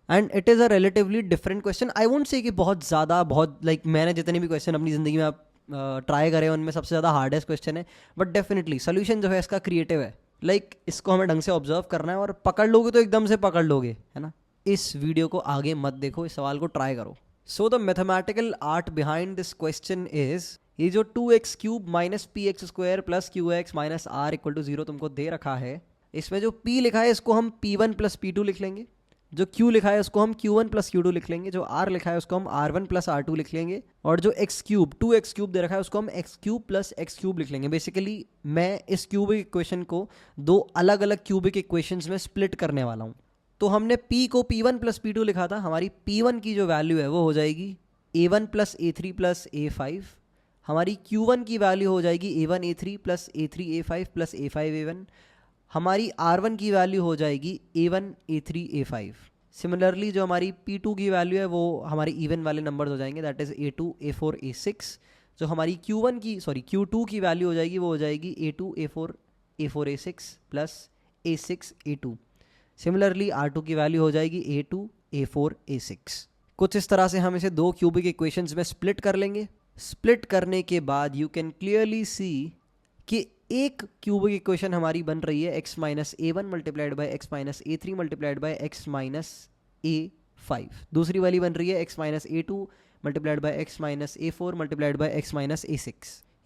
And it is a relatively different question. I won't say कि बहुत ज़्यादा, बहुत लाइक मैंने जितने भी क्वेश्चन अपनी ज़िंदगी में आप ट्राई करे उनमें सबसे ज़्यादा हार्डेस्ट क्वेश्चन है, बट डेफिनेटली सोल्यूशन जो है इसका क्रिएटिव है। लाइक इसको हमें ढंग से ऑब्जर्व करना है और पकड़ लोगे तो एकदम से पकड़ लोगे, है ना। इस वीडियो को आगे मत देखो, इस सवाल को ट्राई करो। So the mathematical art behind this question is, ये जो 2x³ minus P X square plus Q X minus R equal to 0 तुमको दे रखा है, इसमें जो p लिखा है इसको हम p1 प्लस p2 लिख लेंगे, जो q लिखा है उसको हम q1 प्लस q2 लिख लेंगे, जो r लिखा है उसको हम r1 प्लस r2 लिख लेंगे, और जो x³ 2x³ दे रखा है उसको हम x³ प्लस x³ लिख लेंगे। बेसिकली मैं इस क्यूबिक इक्वेशन को दो अलग अलग क्यूबिक इक्वेशंस में स्प्लिट करने वाला हूँ। तो हमने p को p1 प्लस p2 लिखा था, हमारी p1 की जो वैल्यू है वो हो जाएगी a1 plus a3 plus a5, हमारी q1 की वैल्यू हो जाएगी a1 a3 plus a3 a5 plus a5 a1, हमारी R1 की वैल्यू हो जाएगी A1 A3 A5। सिमिलरली जो हमारी P2 की वैल्यू है वो हमारे इवन वाले नंबर्स हो जाएंगे, that is A2 A4 A6। जो हमारी Q2 की वैल्यू हो जाएगी वो हो जाएगी A2 A4 A4 A6 plus A6 A2। Similarly R2 की वैल्यू हो जाएगी A2 A4 A6। कुछ इस तरह से हम इसे दो क्यूबिक इक्वेशंस में स्प्लिट कर लेंगे। स्प्लिट करने के बाद यू कैन क्लियरली सी कि एक क्यूबिक इक्वेशन हमारी बन रही है x minus A one multiplied by x minus A three multiplied by x minus A5। दूसरी वाली बन रही है x minus A2 multiplied by x minus A4 multiplied by x minus A6।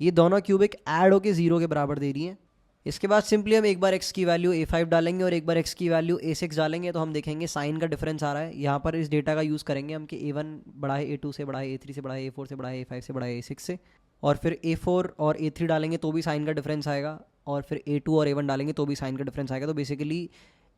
ये दोनों क्यूबिक ऐड होके 0 के बराबर दे रही हैं। इसके बाद सिंपली हम एक बार x की वैल्यू A5 डालेंगे और एक बार x की वैल्यू A6 डालेंगे, तो हम देखेंगे साइन का डिफरेंस आ रहा है। यहाँ पर इस डेटा का यूज़ करेंगे हम कि A1 बड़ा है A2 से, बड़ा है A3 से, बड़ा है A4 से, बड़ा है A5 से, बड़ा है A6 से, और फिर A4 और A3 डालेंगे तो भी साइन का डिफरेंस आएगा, और फिर A2 और A1 डालेंगे तो भी साइन का डिफरेंस आएगा। तो basically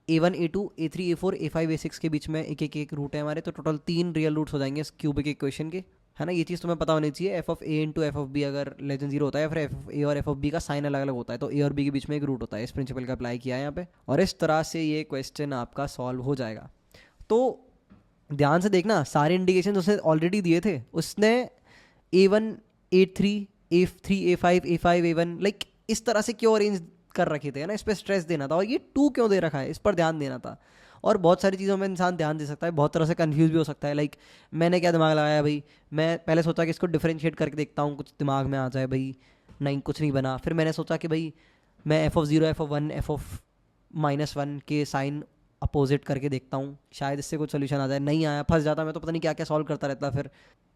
A1 A2 A3 A4 A5 A6 के बीच में एक रूट है हमारे, तो टोटल 3 रियल रूट्स हो जाएंगे इस क्यूबिक इक्वेशन के, है ना। ये चीज़ तुम्हें पता होनी चाहिए। F of A into F of B अगर लेस देन 0 होता है, या फिर एफ ऑफ ए और एफ ऑफ बी का साइन अलग अलग होता है, तो ए और बी के बीच में एक रूट होता है। इस प्रिंसिपल का अप्लाई किया है यहाँ पे, और इस तरह से ये क्वेश्चन आपका सॉल्व हो जाएगा। तो ध्यान से देखना, सारे इंडिकेशन उसने ऑलरेडी दिए थे। उसने A1 A3 A3 A5 A5 A1 like इस तरह से क्यों अरेंज कर रखे थे, है ना। इस पर स्ट्रेस देना था, और ये 2 क्यों दे रखा है इस पर ध्यान देना था। और बहुत सारी चीज़ों में इंसान ध्यान दे सकता है, बहुत तरह से कंफ्यूज भी हो सकता है। लाइक मैंने क्या दिमाग लगाया भाई, मैं पहले सोचा कि इसको डिफरेंशिएट करके देखता हूँ, कुछ दिमाग में आ जाए भाई, नहीं कुछ नहीं बना। फिर मैंने सोचा कि भाई मैं F of 0 F of 1 F of -1 के साइन अपोजिट करके देखता हूँ, शायद इससे कुछ सोल्यूशन आ जाए। नहीं आया, फंस जाता मैं, तो पता नहीं क्या क्या सॉल्व करता रहता, फिर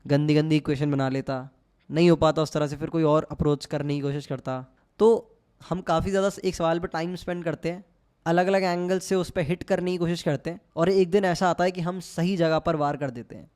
गंदी गंदी इक्वेशन बना लेता, नहीं हो पाता उस तरह से, फिर कोई और अप्रोच करने की कोशिश करता। तो हम काफ़ी ज़्यादा एक सवाल पर टाइम स्पेंड करते हैं, अलग अलग एंगल से उस पर हिट करने की कोशिश करते हैं, और एक दिन ऐसा आता है कि हम सही जगह पर वार कर देते हैं।